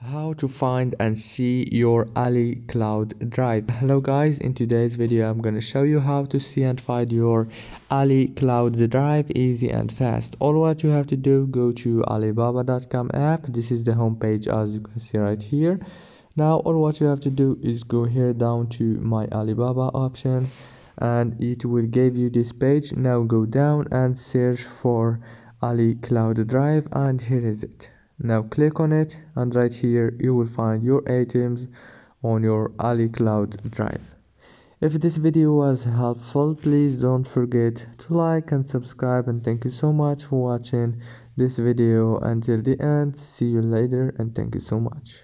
How to find and see your AliCloud drive. Hello guys, in today's video I'm gonna show you how to see and find your AliCloud drive easy and fast. All what you have to do, go to alibaba.com app. This is the home page as you can see right here. Now all what you have to do is go here down to my Alibaba option and it will give you this page. Now go down and search for AliCloud drive, and here is it. Now click on it, and right here you will find your items on your AliCloud drive. If this video was helpful, please don't forget to like and subscribe, and thank you so much for watching this video until the end. See you later and thank you so much.